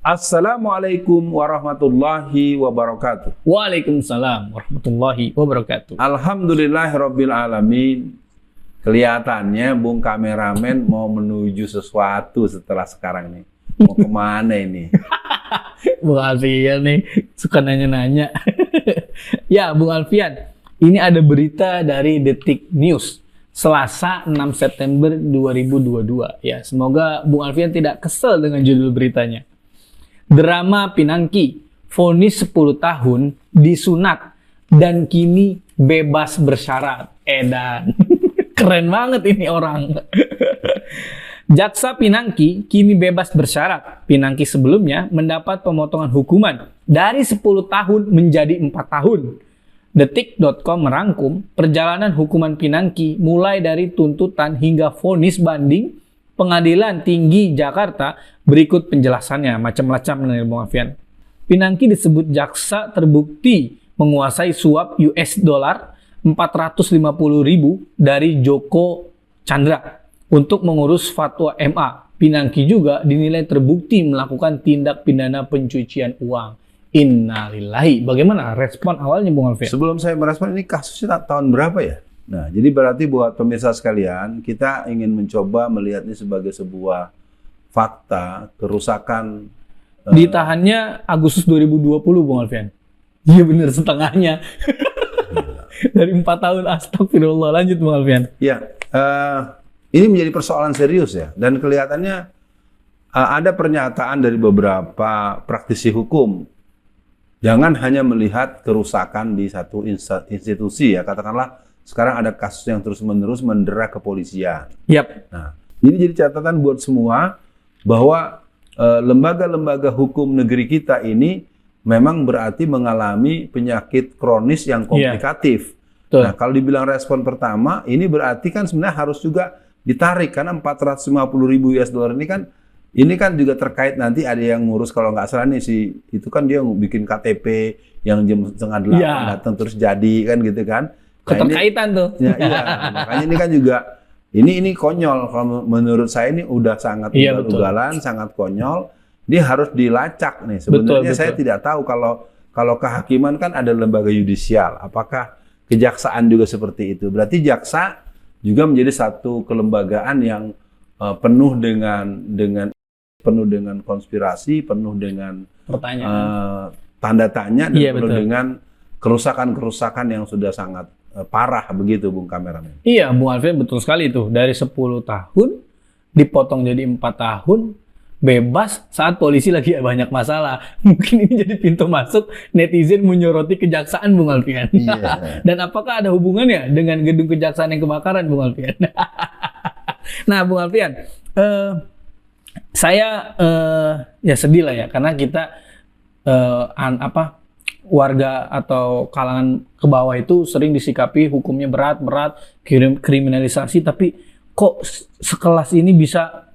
Assalamualaikum warahmatullahi wabarakatuh. Waalaikumsalam warahmatullahi wabarakatuh. Alhamdulillahirabbil alamin. Kelihatannya Bung kameramen mau menuju sesuatu setelah sekarang nih. Mau kemana ini? Bung Alfian nih suka nanya-nanya. Ya, Bung Alfian, ini ada berita dari Detik News. Selasa 6 September 2022. Ya, semoga Bung Alfian tidak kesel dengan judul beritanya. Drama Pinangki, vonis 10 tahun, disunat, dan kini bebas bersyarat. Edan. Keren banget ini orang. Jaksa Pinangki kini bebas bersyarat. Pinangki sebelumnya mendapat pemotongan hukuman dari 10 tahun menjadi 4 tahun. Detik.com merangkum perjalanan hukuman Pinangki mulai dari tuntutan hingga vonis banding Pengadilan Tinggi Jakarta. Berikut penjelasannya, macam-macam nih Bung Alfian. Pinangki disebut jaksa terbukti menguasai suap US dollar 450.000 dari Joko Chandra untuk mengurus fatwa MA. Pinangki juga dinilai terbukti melakukan tindak pidana pencucian uang. Innalillahi. Bagaimana respon awalnya Bung Alfian? Sebelum saya merespon, ini kasusnya tahun berapa ya? Nah, jadi berarti buat pemirsa sekalian, kita ingin mencoba melihat ini sebagai sebuah fakta kerusakan. Ditahannya Agustus 2020 Bung Alfian. Iya bener, setengahnya. Dari 4 tahun, astagfirullah. Lanjut Bung Alfian. Ya, ini menjadi persoalan serius ya. Dan kelihatannya ada pernyataan dari beberapa praktisi hukum. Jangan hanya melihat kerusakan di satu institusi ya. Katakanlah sekarang ada kasus yang terus-menerus mendera kepolisian. Yap. Nah, ini jadi catatan buat semua bahwa lembaga-lembaga hukum negeri kita ini memang berarti mengalami penyakit kronis yang komplikatif. Yeah. Nah, kalau dibilang respon pertama, ini berarti kan sebenarnya harus juga ditarik karena 450.000 US dollar ini kan juga terkait nanti ada yang ngurus, kalau nggak salah nih itu kan dia bikin KTP yang jam 7:30 datang terus jadi kan gitu kan. Nah, keterkaitan tuh. Ya, iya, makanya ini kan juga ini konyol. Kalau menurut saya ini udah sangat ugal-ugalan, sangat konyol. Dia harus dilacak nih. Sebenarnya saya tidak tahu kalau kehakiman kan ada lembaga yudisial. Apakah kejaksaan juga seperti itu? Berarti jaksa juga menjadi satu kelembagaan yang penuh dengan konspirasi, penuh dengan pertanyaan, tanda tanya, dan penuh dengan kerusakan-kerusakan yang sudah sangat parah begitu Bung kameramen. Iya Bung Alfian, betul sekali itu. Dari 10 tahun dipotong jadi 4 tahun bebas saat polisi lagi banyak masalah. Mungkin ini jadi pintu masuk netizen menyoroti kejaksaan Bung Alfian. Yeah. Dan apakah ada hubungannya dengan gedung kejaksaan yang kebakaran Bung Alfian? Nah Bung Alfian, saya ya sedih lah ya, karena kita warga atau kalangan ke bawah itu sering disikapi hukumnya berat, kriminalisasi, tapi kok sekelas ini bisa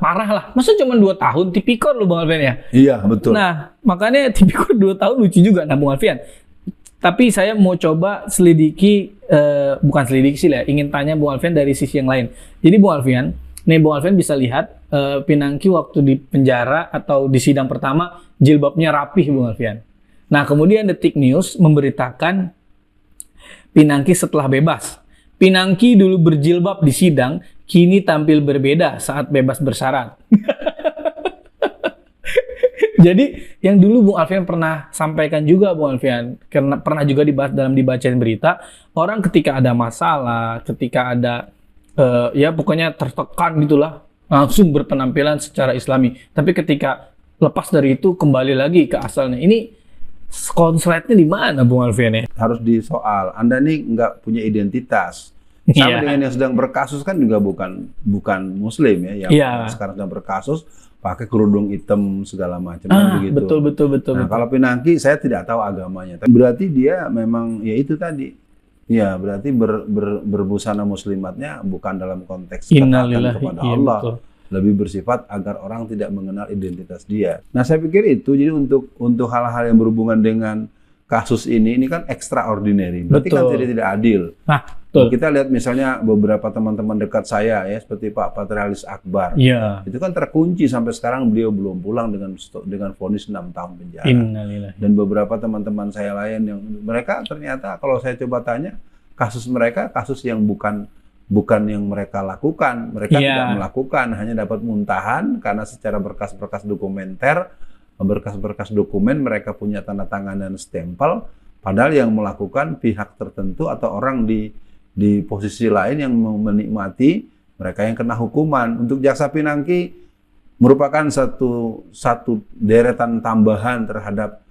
parah lah. Masa cuma 2 tahun tipikor loh Bung Alfian ya? Iya, betul. Nah, makanya tipikor 2 tahun lucu juga nah Bung Alfian. Tapi saya mau coba selidiki, bukan selidiki sih lah, ingin tanya Bung Alfian dari sisi yang lain. Jadi Bung Alfian bisa lihat Pinangki waktu di penjara atau di sidang pertama jilbabnya rapih Bung Alfian. Nah, kemudian Detik News memberitakan Pinangki setelah bebas. Pinangki dulu berjilbab di sidang, kini tampil berbeda saat bebas bersyarat. Jadi, yang dulu Bung Alfian pernah sampaikan juga Bung Alfian, karena pernah juga dibahas dalam dibacain berita, orang ketika ada masalah, ketika ada ya pokoknya tertekan gitulah, langsung berpenampilan secara Islami. Tapi ketika lepas dari itu kembali lagi ke asalnya. Ini konsletnya di mana Bung Alfian ya? Harus disoal. Anda nih nggak punya identitas. Sama dengan yang sedang berkasus kan juga bukan Muslim ya, yang sekarang sedang berkasus pakai kerudung hitam segala macam begitu. Betul. Nah, kalau Pinangki saya tidak tahu agamanya. Tapi berarti dia memang ya itu tadi. Ya, berarti berbusana muslimatnya bukan dalam konteks ketaatan kepada Allah. Betul. Lebih bersifat agar orang tidak mengenal identitas dia. Nah, saya pikir itu jadi untuk hal-hal yang berhubungan dengan kasus ini kan extraordinary. Berarti kan jadi tidak adil. Nah, Kita lihat misalnya beberapa teman-teman dekat saya ya, seperti Pak Patrialis Akbar. Itu kan terkunci sampai sekarang, beliau belum pulang dengan vonis 6 tahun penjara. Innalillahi. Dan beberapa teman-teman saya lain yang mereka ternyata kalau saya coba tanya, kasus mereka kasus yang bukan yang mereka lakukan. Mereka tidak melakukan, hanya dapat muntahan karena secara berkas-berkas dokumenter, berkas-berkas dokumen mereka punya tanda tangan dan stempel, padahal yang melakukan pihak tertentu atau orang di posisi lain yang menikmati, mereka yang kena hukuman. Untuk Jaksa Pinangki merupakan satu deretan tambahan terhadap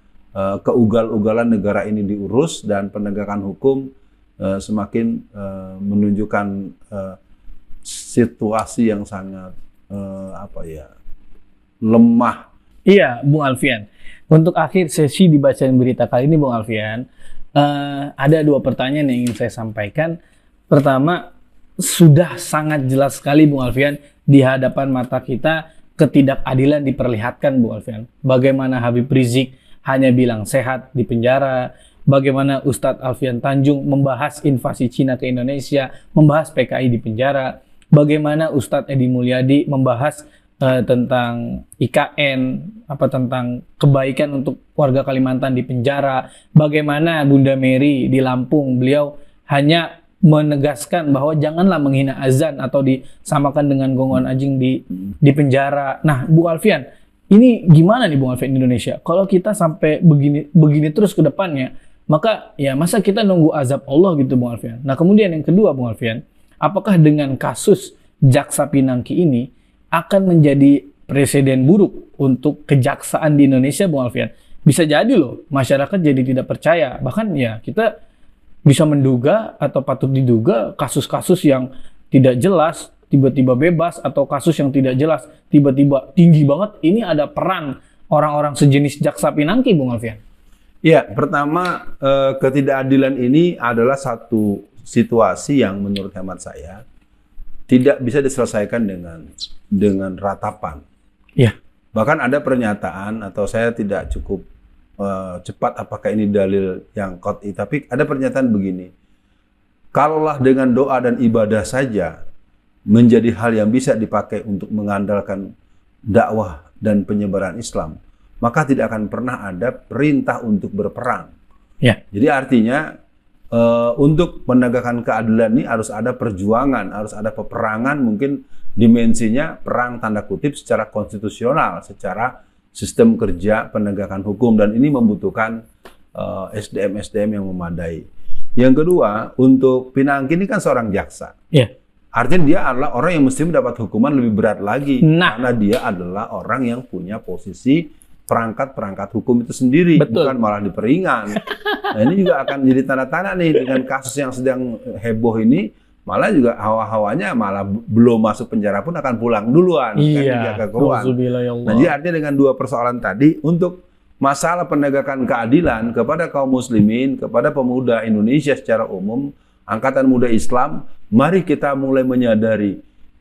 keugal-ugalan negara ini diurus, dan penegakan hukum semakin menunjukkan situasi yang sangat lemah. Iya, Bung Alfian. Untuk akhir sesi dibacain berita kali ini, Bung Alfian, ada 2 pertanyaan yang ingin saya sampaikan. Pertama, sudah sangat jelas sekali, Bung Alfian, di hadapan mata kita ketidakadilan diperlihatkan, Bung Alfian. Bagaimana Habib Rizik hanya bilang sehat di penjara, bagaimana Ustadz Alfian Tanjung membahas invasi Cina ke Indonesia, membahas PKI di penjara, bagaimana Ustadz Edi Mulyadi membahas tentang IKN, tentang kebaikan untuk warga Kalimantan di penjara, bagaimana Bunda Mary di Lampung, beliau hanya menegaskan bahwa janganlah menghina azan atau disamakan dengan gonggongan anjing di penjara. Nah, Bu Alfian, ini gimana nih Bung Alfian Indonesia? Kalau kita sampai begini terus ke depannya, maka ya masa kita nunggu azab Allah gitu, Bung Alfian. Nah, kemudian yang kedua, Bung Alfian, apakah dengan kasus Jaksa Pinangki ini akan menjadi presiden buruk untuk kejaksaan di Indonesia, Bung Alfian? Bisa jadi loh, masyarakat jadi tidak percaya. Bahkan ya kita bisa menduga atau patut diduga kasus-kasus yang tidak jelas tiba-tiba bebas, atau kasus yang tidak jelas tiba-tiba tinggi banget. Ini ada peran orang-orang sejenis Jaksa Pinangki, Bung Alfian. Ya, pertama ketidakadilan ini adalah satu situasi yang menurut hemat saya tidak bisa diselesaikan dengan ratapan. Ya. Bahkan ada pernyataan, atau saya tidak cukup cepat apakah ini dalil yang qat'i, tapi ada pernyataan begini: kalaulah dengan doa dan ibadah saja menjadi hal yang bisa dipakai untuk mengandalkan dakwah dan penyebaran Islam, maka tidak akan pernah ada perintah untuk berperang. Ya. Jadi artinya untuk menegakkan keadilan ini harus ada perjuangan, harus ada peperangan, mungkin dimensinya perang tanda kutip secara konstitusional, secara sistem kerja penegakan hukum, dan ini membutuhkan SDM yang memadai. Yang kedua, untuk Pinangki ini kan seorang jaksa. Yeah. Artinya dia adalah orang yang mesti mendapat hukuman lebih berat lagi, karena dia adalah orang yang punya posisi perangkat hukum itu sendiri. Betul. Bukan malah diperingan. Nah, ini juga akan jadi tanda tanya nih dengan kasus yang sedang heboh ini. Malah juga hawa-hawanya malah belum masuk penjara pun akan pulang duluan. Iya. Nah, jadi artinya dengan 2 persoalan tadi, untuk masalah penegakan keadilan kepada kaum muslimin, kepada pemuda Indonesia secara umum, Angkatan Muda Islam, mari kita mulai menyadari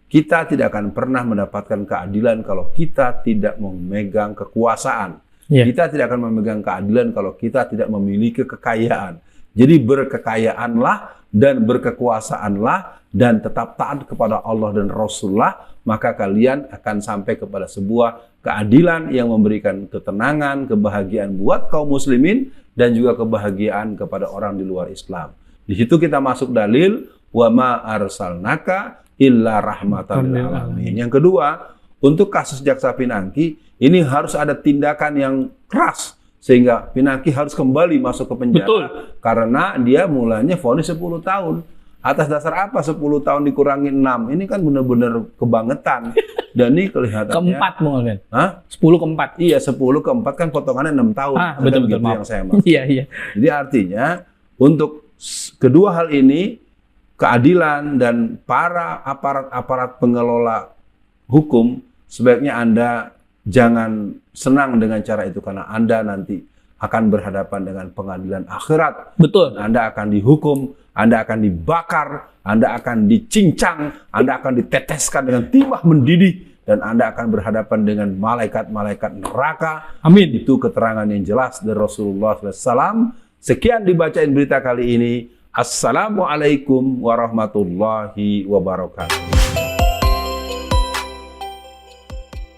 kita tidak akan pernah mendapatkan keadilan kalau kita tidak memegang kekuasaan. Yeah. Kita tidak akan memegang keadilan kalau kita tidak memiliki kekayaan. Jadi berkekayaanlah dan berkekuasaanlah dan tetap taat kepada Allah dan Rasulullah, maka kalian akan sampai kepada sebuah keadilan yang memberikan ketenangan, kebahagiaan buat kaum muslimin, dan juga kebahagiaan kepada orang di luar Islam. Di situ kita masuk dalil wa ma arsalnaka illa rahmatan lil alamin. Yang kedua, untuk kasus Jaksa Pinangki ini harus ada tindakan yang keras sehingga Pinangki harus kembali masuk ke penjara. Betul. Karena dia mulanya vonis 10 tahun. Atas dasar apa 10 tahun dikurangi 6? Ini kan benar-benar kebangetan. Dan ini kelihatannya keempat mungkin. Hah? 10 ke 4. Iya, 10 ke 4 kan potongannya 6 tahun. Betul gitu yang saya maksud. Iya. Jadi artinya untuk kedua hal ini, keadilan dan para aparat pengelola hukum, sebaiknya Anda jangan senang dengan cara itu, karena Anda nanti akan berhadapan dengan pengadilan akhirat. Betul. Anda akan dihukum, Anda akan dibakar, Anda akan dicincang, Anda akan diteteskan dengan timah mendidih, dan Anda akan berhadapan dengan malaikat-malaikat neraka. Amin. Itu keterangan yang jelas dari Rasulullah SAW. Sekian dibacain berita kali ini. Assalamualaikum warahmatullahi wabarakatuh.